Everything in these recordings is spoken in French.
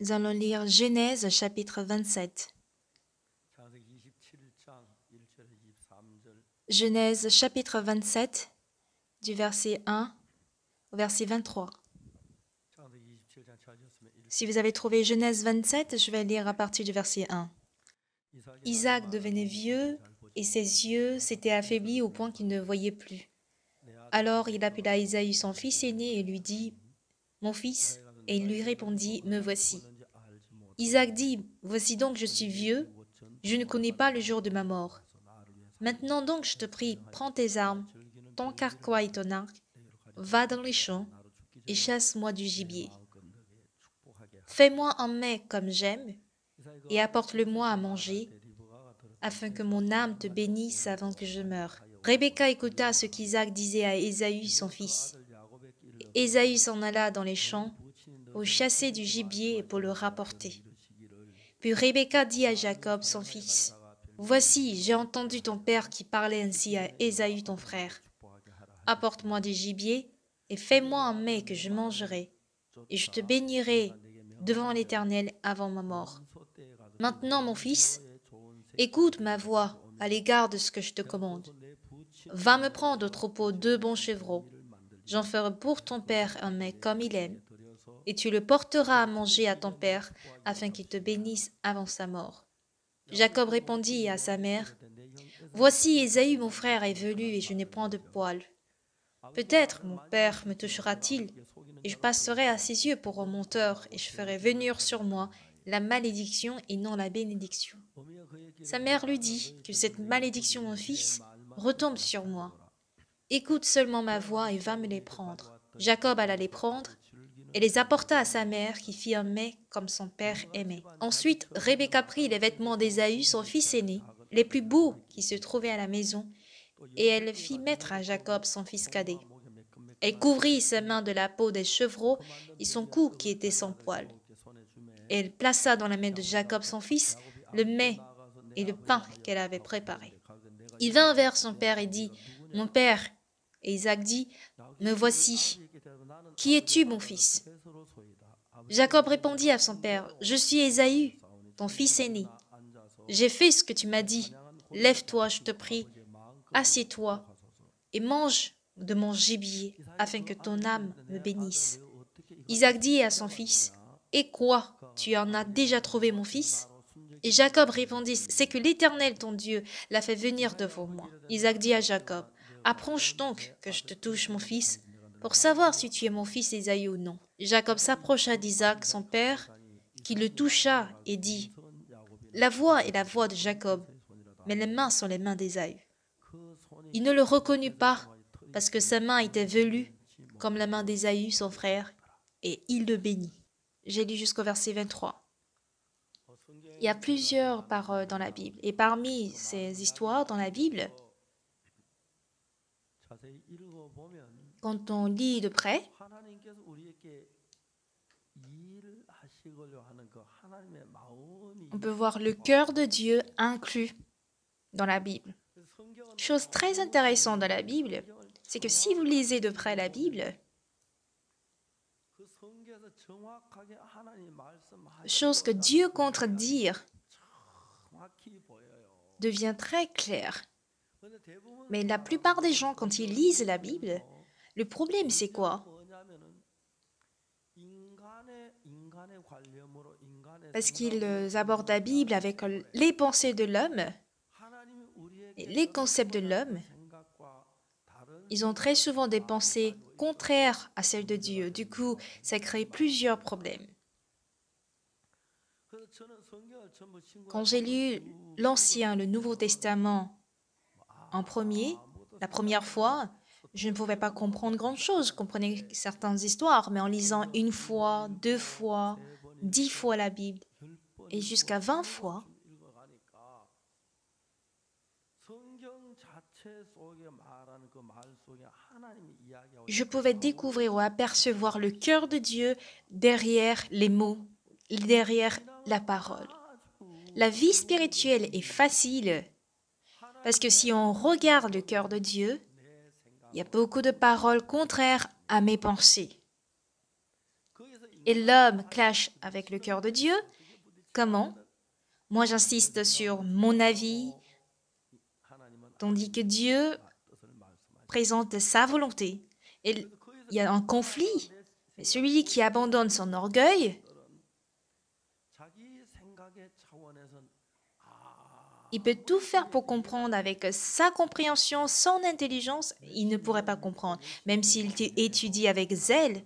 Nous allons lire Genèse chapitre 27. Genèse chapitre 27, du verset 1 au verset 23. Si vous avez trouvé Genèse 27, je vais lire à partir du verset 1. Isaac devenait vieux et ses yeux s'étaient affaiblis au point qu'il ne voyait plus. Alors il appela Ésaü son fils aîné et lui dit, « Mon fils ?» Et il lui répondit, « Me voici. » Isaac dit, « Voici donc je suis vieux, je ne connais pas le jour de ma mort. Maintenant donc je te prie, prends tes armes, ton carquois et ton arc, va dans les champs et chasse-moi du gibier. Fais-moi un mets comme j'aime et apporte-le-moi à manger, afin que mon âme te bénisse avant que je meure. » Rebecca écouta ce qu'Isaac disait à Ésaü son fils. Ésaü s'en alla dans les champs pour chasser du gibier et pour le rapporter. Puis Rebecca dit à Jacob son fils, « Voici, j'ai entendu ton père qui parlait ainsi à Ésaü ton frère. Apporte-moi du gibier et fais-moi un mets que je mangerai, et je te bénirai devant l'Éternel avant ma mort. Maintenant, mon fils, écoute ma voix à l'égard de ce que je te commande. Va me prendre au troupeau 2 bons chevreaux. J'en ferai pour ton père un mets comme il aime, et tu le porteras à manger à ton père, afin qu'il te bénisse avant sa mort. » Jacob répondit à sa mère, « Voici Ésaü mon frère est velu et je n'ai point de poil. Peut-être mon père me touchera-t-il, et je passerai à ses yeux pour un menteur, et je ferai venir sur moi la malédiction et non la bénédiction. » Sa mère lui dit, « Que cette malédiction, mon fils, retombe sur moi. Écoute seulement ma voix et va me les prendre. » Jacob alla les prendre et les apporta à sa mère qui fit un mets comme son père aimait. Ensuite, Rebecca prit les vêtements d'Ésaü, son fils aîné, les plus beaux qui se trouvaient à la maison, et elle fit mettre à Jacob son fils cadet. Elle couvrit ses mains de la peau des chevreaux et son cou qui était sans poil. Et elle plaça dans la main de Jacob son fils le mets et le pain qu'elle avait préparé. Il vint vers son père et dit, « Mon père !» Et Isaac dit, « Me voici. Qui es-tu, mon fils ?» Jacob répondit à son père, « Je suis Ésaü, ton fils aîné. J'ai fait ce que tu m'as dit. Lève-toi, je te prie, assieds-toi et mange de mon gibier, afin que ton âme me bénisse. » Isaac dit à son fils, « Et quoi, tu en as déjà trouvé, mon fils ?» Et Jacob répondit, « C'est que l'Éternel, ton Dieu, l'a fait venir devant moi. » Isaac dit à Jacob, « Approche donc que je te touche, mon fils, pour savoir si tu es mon fils Ésaü ou non. » Jacob s'approcha d'Isaac, son père, qui le toucha et dit, « La voix est la voix de Jacob, mais les mains sont les mains d'Ésaü. » Il ne le reconnut pas, parce que sa main était velue, comme la main d'Ésaü, son frère, et il le bénit. J'ai lu jusqu'au verset 23. Il y a plusieurs paroles dans la Bible, et parmi ces histoires dans la Bible, quand on lit de près, on peut voir le cœur de Dieu inclus dans la Bible. Chose très intéressante dans la Bible, c'est que si vous lisez de près la Bible, chose que Dieu compte dire devient très claire. Mais la plupart des gens, quand ils lisent la Bible, le problème c'est quoi? Parce qu'ils abordent la Bible avec les pensées de l'homme et les concepts de l'homme. Ils ont très souvent des pensées contraires à celles de Dieu. Du coup, ça crée plusieurs problèmes. Quand j'ai lu l'Ancien, le Nouveau Testament en premier, la première fois, je ne pouvais pas comprendre grand-chose. Je comprenais certaines histoires, mais en lisant 1 fois, 2 fois, 10 fois la Bible, et jusqu'à 20 fois, je pouvais découvrir ou apercevoir le cœur de Dieu derrière les mots, derrière la parole. La vie spirituelle est facile parce que si on regarde le cœur de Dieu, il y a beaucoup de paroles contraires à mes pensées. et l'homme clash avec le cœur de Dieu. Comment? Moi, j'insiste sur mon avis, tandis que Dieu présente sa volonté. Et il y a un conflit. Mais celui qui abandonne son orgueil, il peut tout faire pour comprendre avec sa compréhension, son intelligence, il ne pourrait pas comprendre. Même s'il étudie avec zèle,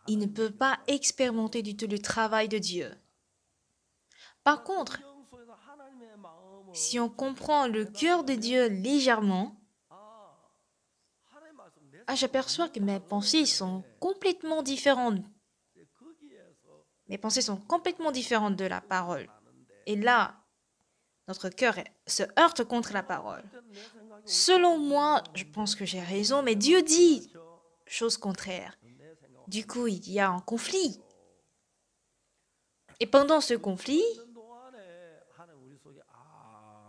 il ne peut pas expérimenter du tout le travail de Dieu. Par contre, si on comprend le cœur de Dieu légèrement, j'aperçois que mes pensées sont complètement différentes. Mes pensées sont complètement différentes de la parole. Et là, notre cœur se heurte contre la parole. Selon moi, je pense que j'ai raison, mais Dieu dit chose contraire. Du coup, il y a un conflit. Et pendant ce conflit,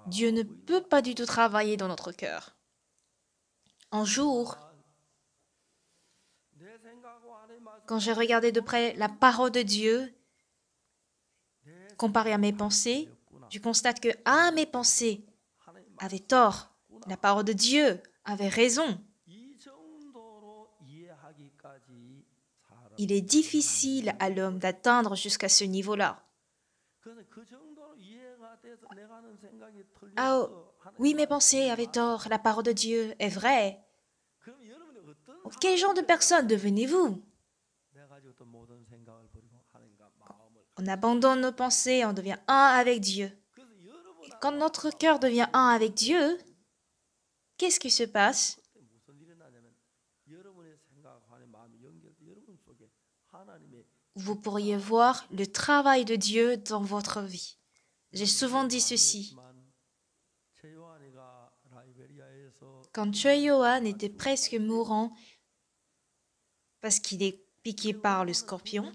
Dieu ne peut pas du tout travailler dans notre cœur. Un jour, quand j'ai regardé de près la parole de Dieu, comparée à mes pensées, je constate que, mes pensées avaient tort. La parole de Dieu avait raison. Il est difficile à l'homme d'atteindre jusqu'à ce niveau-là. Oui, mes pensées avaient tort, la parole de Dieu est vraie. Quel genre de personne devenez-vous? On abandonne nos pensées, on devient un avec Dieu. Et quand notre cœur devient un avec Dieu, qu'est-ce qui se passe? Vous pourriez voir le travail de Dieu dans votre vie. J'ai souvent dit ceci. Quand Choi Yohan était presque mourant parce qu'il est piqué par le scorpion,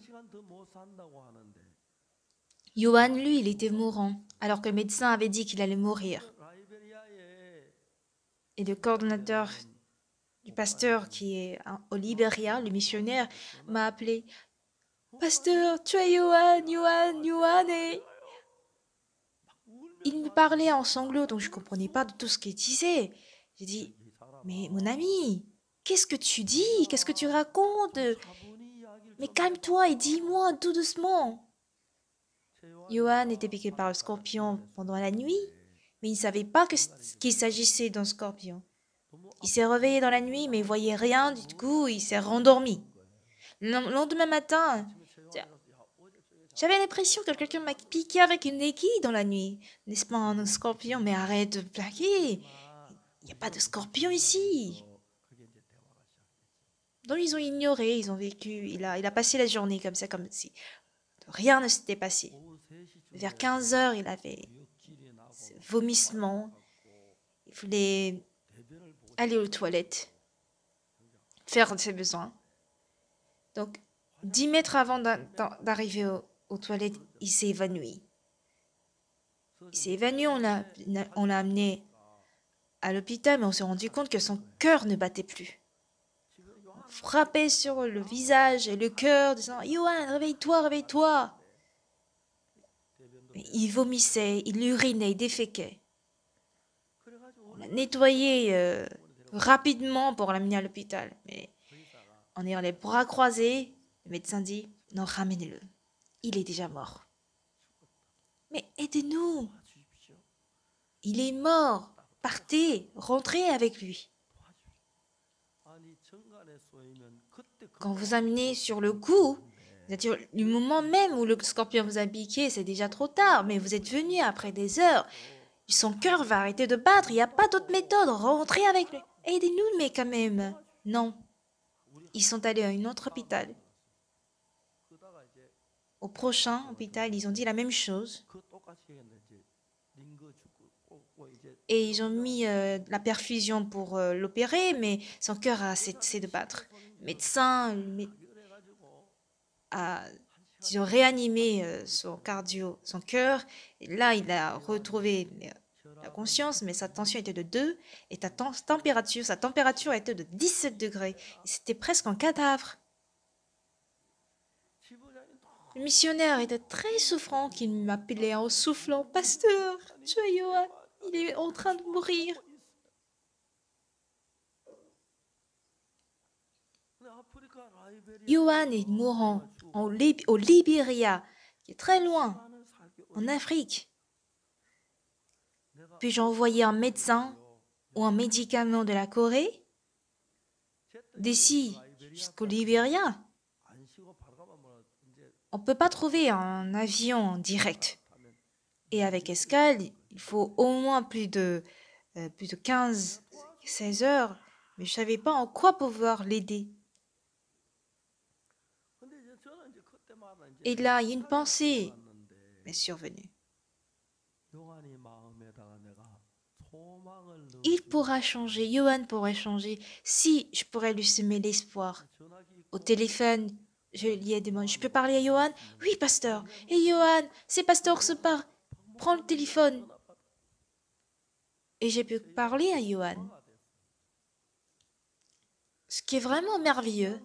Yohan, lui, il était mourant, alors que le médecin avait dit qu'il allait mourir. Et le coordonnateur du pasteur qui est au Libéria, le missionnaire, m'a appelé « Pasteur, Choi Yohan, Yohan !» et il me parlait en sanglots, donc je ne comprenais pas de tout ce qu'il disait. J'ai dit « Mais mon ami, qu'est-ce que tu dis? Qu'est-ce que tu racontes? Mais calme-toi et dis-moi tout doucement. » Yohan était piqué par le scorpion pendant la nuit, mais il ne savait pas qu'il s'agissait d'un scorpion. Il s'est réveillé dans la nuit, mais il ne voyait rien, du coup, il s'est rendormi. Le lendemain matin, j'avais l'impression que quelqu'un m'a piqué avec une aiguille dans la nuit. N'est-ce pas un scorpion? Mais arrête de plaquer. Il n'y a pas de scorpion ici. Donc ils ont ignoré, ils ont vécu. Il a passé la journée comme ça, comme si rien ne s'était passé. Vers 15 heures, il avait ce vomissement. Il voulait aller aux toilettes, faire ses besoins. Donc, 10 mètres avant d'arriver aux toilettes, il s'est évanoui. Il s'est évanoui, on l'a amené à l'hôpital, mais on s'est rendu compte que son cœur ne battait plus. On frappait sur le visage et le cœur, disant « Yohan, réveille-toi, réveille-toi !» Il vomissait, il urinait, il déféquait. On l'a nettoyé rapidement pour l'amener à l'hôpital, mais en ayant les bras croisés, le médecin dit « Non, ramenez-le. Il est déjà mort. » Mais aidez-nous. Il est mort. Partez, rentrez avec lui. Quand vous amenez sur le coup, c'est-à-dire le moment même où le scorpion vous a piqué, c'est déjà trop tard, mais vous êtes venu après des heures. Son cœur va arrêter de battre, il n'y a pas d'autre méthode, rentrez avec lui. Aidez-nous, mais quand même. Non. Ils sont allés à un autre hôpital. Au prochain hôpital, ils ont dit la même chose. Et ils ont mis la perfusion pour l'opérer, mais son cœur a cessé de battre. Le médecin a réanimé son cœur. Et là, il a retrouvé la conscience, mais sa tension était de 2 et sa température était de 17 degrés. C'était presque un cadavre. Le missionnaire était très souffrant qu'il m'appelait en soufflant. Pasteur, tu es Johan, il est en train de mourir. Johan est mourant au Libéria, qui est très loin, en Afrique. Puis-je envoyer un médecin ou un médicament de la Corée d'ici jusqu'au Libéria? On ne peut pas trouver un avion direct. Et avec escale, il faut au moins plus de 15, 16 heures. Mais je ne savais pas en quoi pouvoir l'aider. Et là, une pensée m'est survenue. Il pourra changer, Johan pourrait changer, si je pourrais lui semer l'espoir. Au téléphone, je lui ai demandé, je peux parler à Johan? Oui, pasteur. Et Johan, c'est pasteur se part. Prends le téléphone. Et j'ai pu parler à Johan. Ce qui est vraiment merveilleux,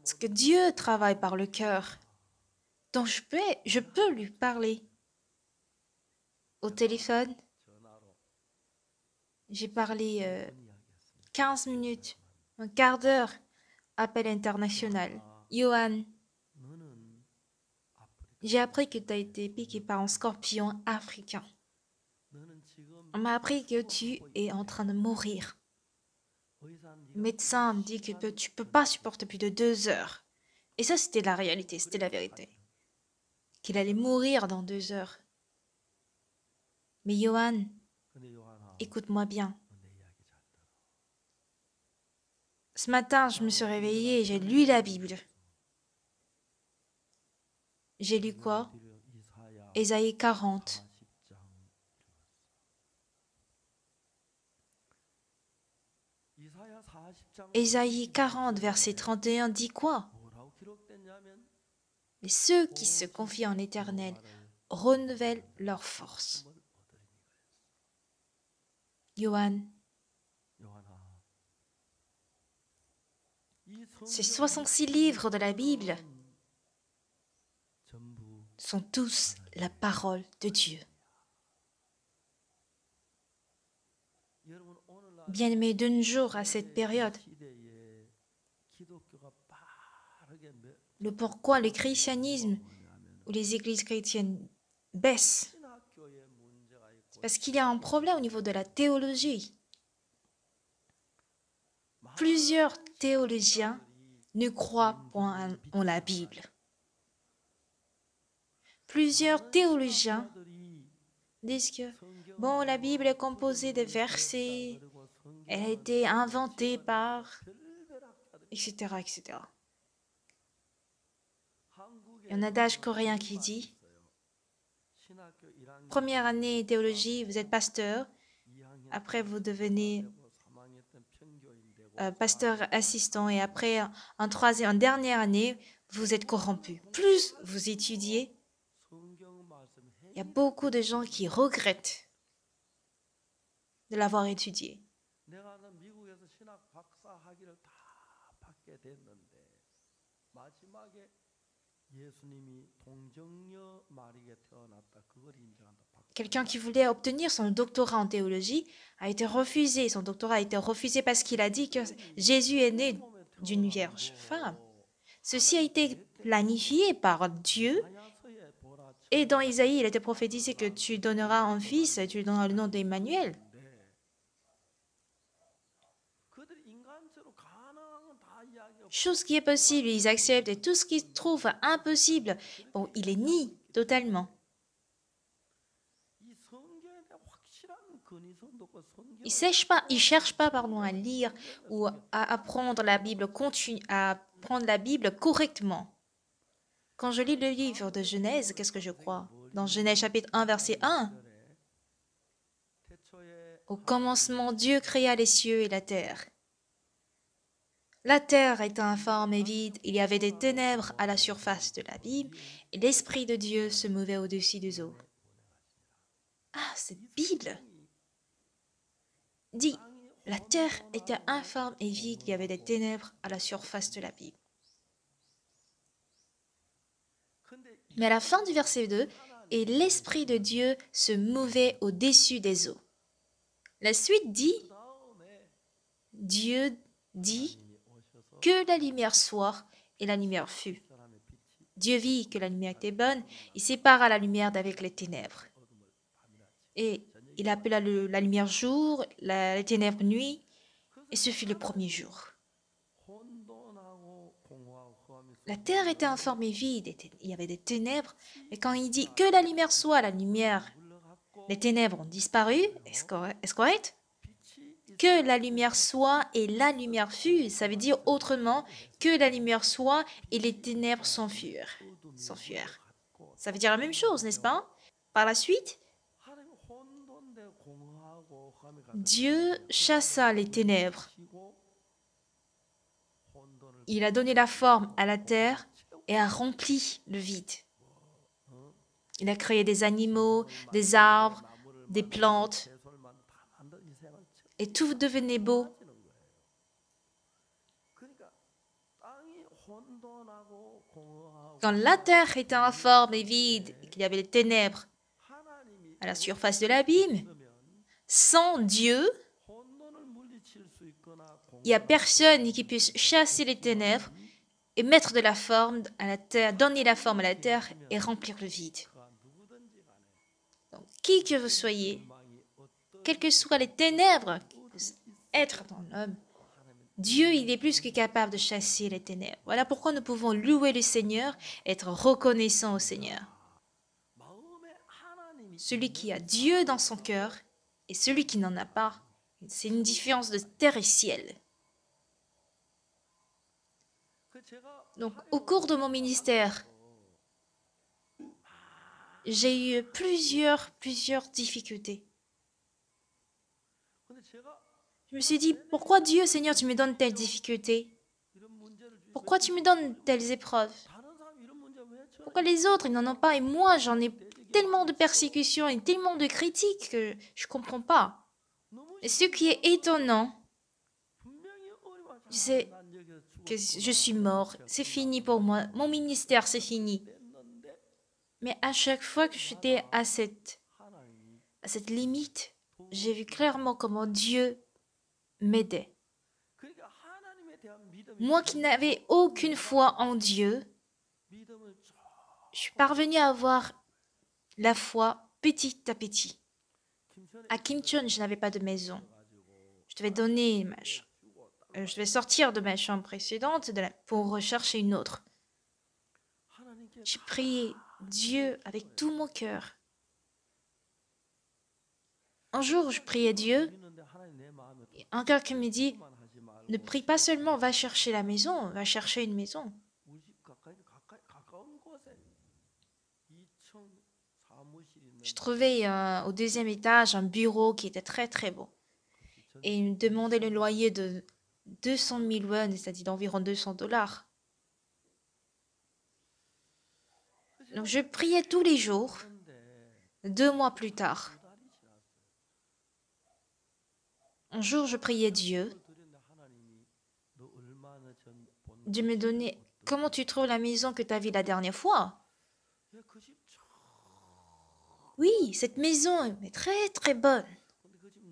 c'est que Dieu travaille par le cœur. Donc je peux lui parler. Au téléphone, j'ai parlé 15 minutes, un quart d'heure, appel international. Johan, j'ai appris que tu as été piqué par un scorpion africain. On m'a appris que tu es en train de mourir. Le médecin me dit que tu peux pas supporter plus de 2 heures. Et ça, c'était la réalité, c'était la vérité. Qu'il allait mourir dans 2 heures. Mais Johan, écoute-moi bien. Ce matin, je me suis réveillée et j'ai lu la Bible. J'ai lu quoi? Ésaïe 40. Ésaïe 40, verset 31 dit quoi? Mais ceux qui se confient en l'Éternel renouvellent leur force. Johan, ces 66 livres de la Bible sont tous la parole de Dieu. Bien-aimés, de nos jours à cette période, le pourquoi le christianisme ou les églises chrétiennes baissent, c'est parce qu'il y a un problème au niveau de la théologie. Plusieurs théologiens ne croient point en la Bible. Plusieurs théologiens disent que, bon, la Bible est composée de versets, elle a été inventée par, etc., etc. Il y a un adage coréen qui dit, première année théologie, vous êtes pasteur, après vous devenez pasteur assistant et après en dernière année, vous êtes corrompu. Plus vous étudiez, il y a beaucoup de gens qui regrettent de l'avoir étudié. Quelqu'un qui voulait obtenir son doctorat en théologie a été refusé. Son doctorat a été refusé parce qu'il a dit que Jésus est né d'une vierge femme. Ceci a été planifié par Dieu. Et dans Isaïe, il a été prophétisé que tu donneras un fils et tu lui donneras le nom d'Emmanuel. Chose qui est possible, ils acceptent, et tout ce qu'ils trouvent impossible, bon, il est nie totalement. Ils cherchent pas à lire ou à apprendre la Bible, à apprendre la Bible correctement. Quand je lis le livre de Genèse, qu'est-ce que je crois? Dans Genèse chapitre 1, verset 1, au commencement, Dieu créa les cieux et la terre. La terre était informe et vide, il y avait des ténèbres à la surface de l'abîme, et l'Esprit de Dieu se mouvait au-dessus des eaux. Ah, cette Bible dit, la terre était informe et vide, il y avait des ténèbres à la surface de l'abîme. Mais à la fin du verset 2, et l'Esprit de Dieu se mouvait au-dessus des eaux. La suite dit, Dieu dit que la lumière soit et la lumière fut. Dieu vit que la lumière était bonne, il sépara la lumière d'avec les ténèbres. Et il appela la lumière jour, les ténèbres nuit, et ce fut le premier jour. La terre était informée vide, il y avait des ténèbres, mais quand il dit que la lumière soit, la lumière, les ténèbres ont disparu, est-ce correct? Que la lumière soit et la lumière fut, ça veut dire autrement que la lumière soit et les ténèbres s'enfuirent. Ça veut dire la même chose, n'est-ce pas? Par la suite, Dieu chassa les ténèbres. Il a donné la forme à la terre et a rempli le vide. Il a créé des animaux, des arbres, des plantes, et tout devenait beau. Quand la terre était informe et vide, et qu'il y avait les ténèbres à la surface de l'abîme, sans Dieu, il n'y a personne qui puisse chasser les ténèbres et mettre de la forme à la terre, donner la forme à la terre et remplir le vide. Donc, qui que vous soyez, quelles que soient les ténèbres être dans l'homme, Dieu, il est plus que capable de chasser les ténèbres. Voilà pourquoi nous pouvons louer le Seigneur, être reconnaissants au Seigneur. Celui qui a Dieu dans son cœur et celui qui n'en a pas, c'est une différence de terre et ciel. Donc, au cours de mon ministère, j'ai eu plusieurs difficultés. Je me suis dit, pourquoi Dieu, Seigneur, tu me donnes telles difficultés? Pourquoi tu me donnes telles épreuves? Pourquoi les autres, ils n'en ont pas et moi, j'en ai tellement de persécutions et tellement de critiques que je ne comprends pas. Et ce qui est étonnant, c'est que je suis mort, c'est fini pour moi, mon ministère, c'est fini. Mais à chaque fois que j'étais à cette limite, j'ai vu clairement comment Dieu m'aidait. Moi qui n'avais aucune foi en Dieu, je suis parvenue à avoir la foi petit à petit. À Kimcheon, je n'avais pas de maison. Je devais sortir de ma chambre précédente pour rechercher une autre. J'ai prié Dieu avec tout mon cœur. Un jour, je priais Dieu, et un cœur qui me dit, ne prie pas seulement, va chercher la maison, va chercher une maison. Je trouvais au deuxième étage un bureau qui était très très beau. Et il me demandait le loyer de 200 000 won, c'est-à-dire d'environ $200. Donc je priais tous les jours. 2 mois plus tard, un jour je priais Dieu. Dieu me donnait, comment tu trouves la maison que tu as vue la dernière fois? Oui, cette maison est très très bonne.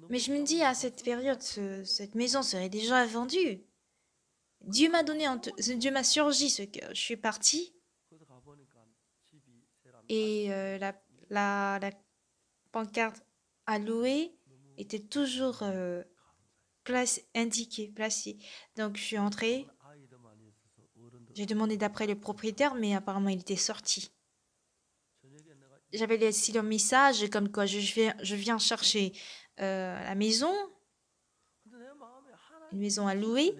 Mais je me dis, à cette période, cette maison serait déjà vendue. Dieu m'a surgi ce cœur. Je suis partie et la pancarte à louer était toujours placée. Donc je suis entrée. J'ai demandé d'après le propriétaire, mais apparemment il était sorti. J'avais laissé un message comme quoi je viens chercher la maison, une maison à louer.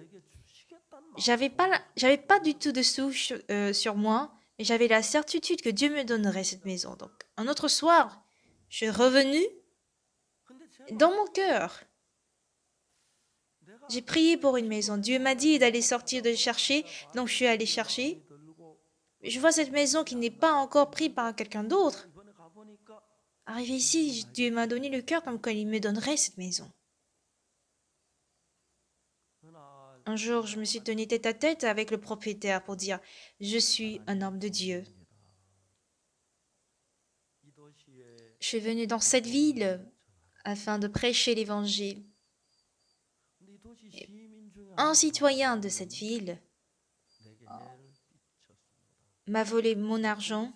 J'avais pas du tout de sous sur moi, mais j'avais la certitude que Dieu me donnerait cette maison. Donc, un autre soir, je suis revenue dans mon cœur. J'ai prié pour une maison. Dieu m'a dit d'aller sortir, de chercher, donc je suis allée chercher. Je vois cette maison qui n'est pas encore prise par quelqu'un d'autre. Arrivé ici, Dieu m'a donné le cœur comme quand il me donnerait cette maison. Un jour, je me suis tenu tête à tête avec le propriétaire pour dire « Je suis un homme de Dieu. je suis venu dans cette ville afin de prêcher l'Évangile. Un citoyen de cette ville m'a volé mon argent.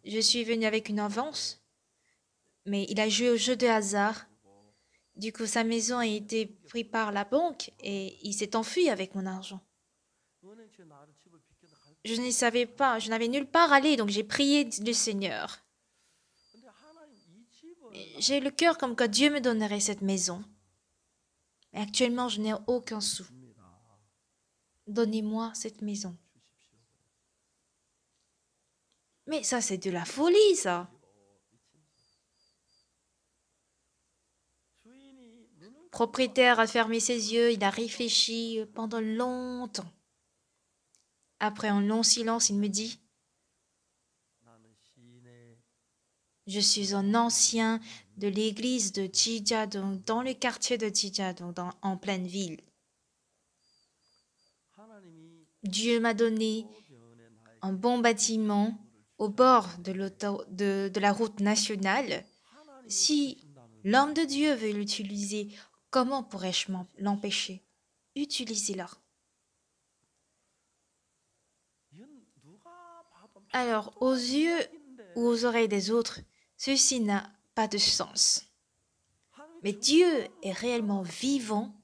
Je suis venu avec une avance, mais il a joué au jeu de hasard. Du coup, sa maison a été prise par la banque et il s'est enfui avec mon argent. Je ne savais pas, je n'avais nulle part à aller, donc j'ai prié le Seigneur. J'ai le cœur comme que Dieu me donnerait cette maison. Mais actuellement, je n'ai aucun sou. Donnez-moi cette maison. Mais ça, c'est de la folie, ça. Le propriétaire a fermé ses yeux, il a réfléchi pendant longtemps. Après un long silence, il me dit, je suis un ancien de l'église de Jijadong, dans le quartier de Jijadong, en pleine ville. Dieu m'a donné un bon bâtiment au bord de la route nationale. Si l'homme de Dieu veut l'utiliser, comment pourrais-je l'empêcher? Utilisez-la. Alors, aux yeux ou aux oreilles des autres, ceci n'a pas de sens. Mais Dieu est réellement vivant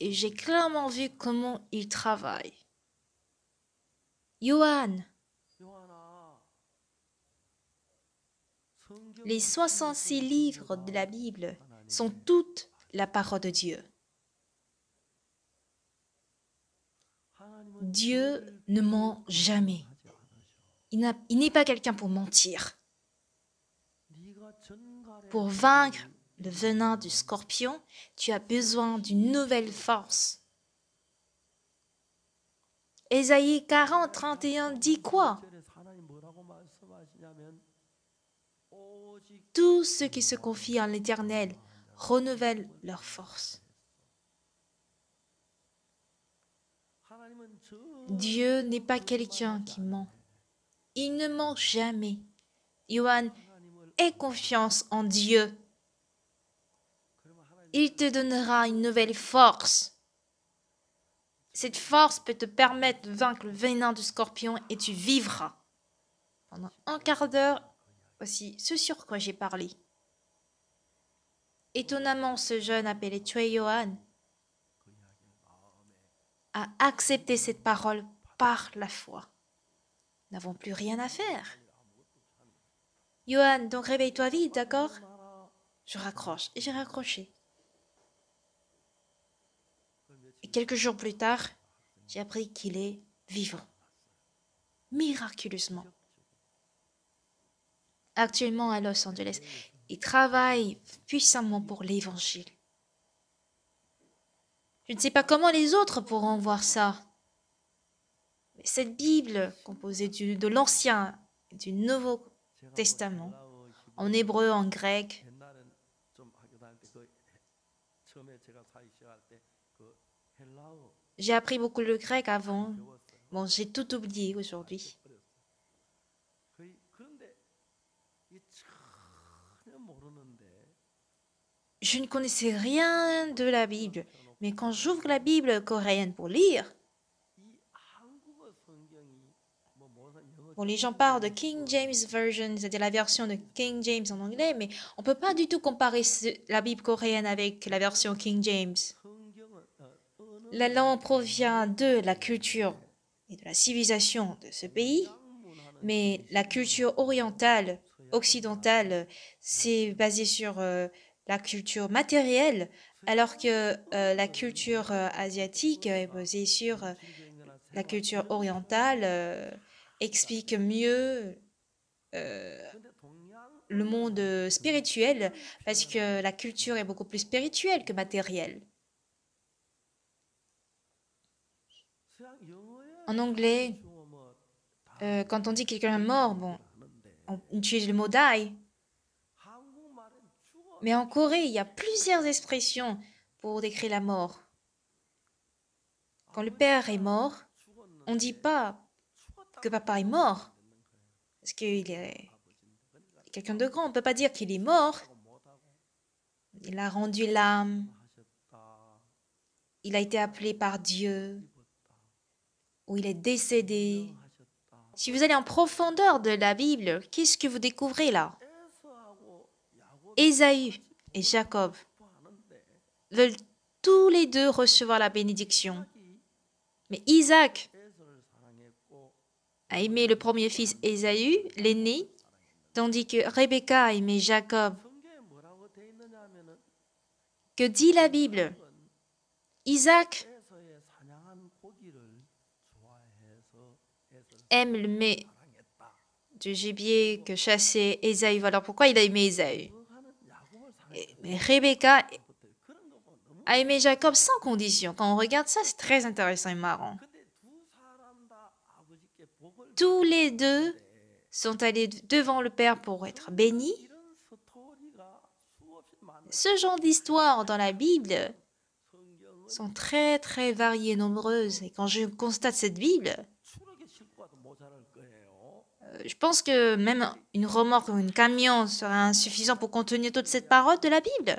et j'ai clairement vu comment il travaille. Johan, les 66 livres de la Bible sont toutes la parole de Dieu. Dieu ne ment jamais. Il n'est pas quelqu'un pour mentir. Pour vaincre le venin du scorpion, tu as besoin d'une nouvelle force. Ésaïe 40, 31 dit quoi? Tous ceux qui se confient en l'Éternel renouvellent leur force. Dieu n'est pas quelqu'un qui ment. Il ne ment jamais. Johan, aie confiance en Dieu. Il te donnera une nouvelle force. Cette force peut te permettre de vaincre le venin du scorpion et tu vivras. Pendant un quart d'heure, voici ce sur quoi j'ai parlé. Étonnamment, ce jeune appelé Choi Johan a accepté cette parole par la foi. Nous n'avons plus rien à faire. Johan, donc réveille-toi vite, d'accord? Je raccroche et j'ai raccroché. Et quelques jours plus tard, j'ai appris qu'il est vivant. Miraculeusement. Actuellement à Los Angeles, il travaille puissamment pour l'Évangile. Je ne sais pas comment les autres pourront voir ça. Mais cette Bible, composée de l'Ancien et du Nouveau Testament, en hébreu, en grec, j'ai appris beaucoup le grec avant. Bon, j'ai tout oublié aujourd'hui. Je ne connaissais rien de la Bible, mais quand j'ouvre la Bible coréenne pour lire, bon, les gens parlent de King James Version, c'est-à-dire la version de King James en anglais, mais on ne peut pas du tout comparer la Bible coréenne avec la version King James. La langue provient de la culture et de la civilisation de ce pays, mais la culture orientale, occidentale, c'est basé sur la culture matérielle, alors que la culture asiatique est basée sur la culture orientale, explique mieux le monde spirituel, parce que la culture est beaucoup plus spirituelle que matérielle. En anglais, quand on dit quelqu'un est mort, bon, on utilise le mot die. Mais en Corée, il y a plusieurs expressions pour décrire la mort. Quand le père est mort, on ne dit pas que papa est mort, parce qu'il est quelqu'un de grand. On ne peut pas dire qu'il est mort. Il a rendu l'âme. Il a été appelé par Dieu. Ou il est décédé. Si vous allez en profondeur de la Bible, qu'est-ce que vous découvrez là? Ésaü et Jacob veulent tous les deux recevoir la bénédiction. Mais Isaac a aimé le premier fils Ésaü, l'aîné, tandis que Rebecca a aimé Jacob. Que dit la Bible? Isaac aime le mets du gibier que chassait Ésaü. Alors pourquoi il a aimé Ésaü? Mais Rebecca a aimé Jacob sans condition. Quand on regarde ça, c'est très intéressant et marrant. Tous les deux sont allés devant le Père pour être bénis. Ce genre d'histoires dans la Bible sont très, très variées et nombreuses. Et quand je constate cette Bible, je pense que même une remorque ou un camion sera insuffisant pour contenir toute cette parole de la Bible.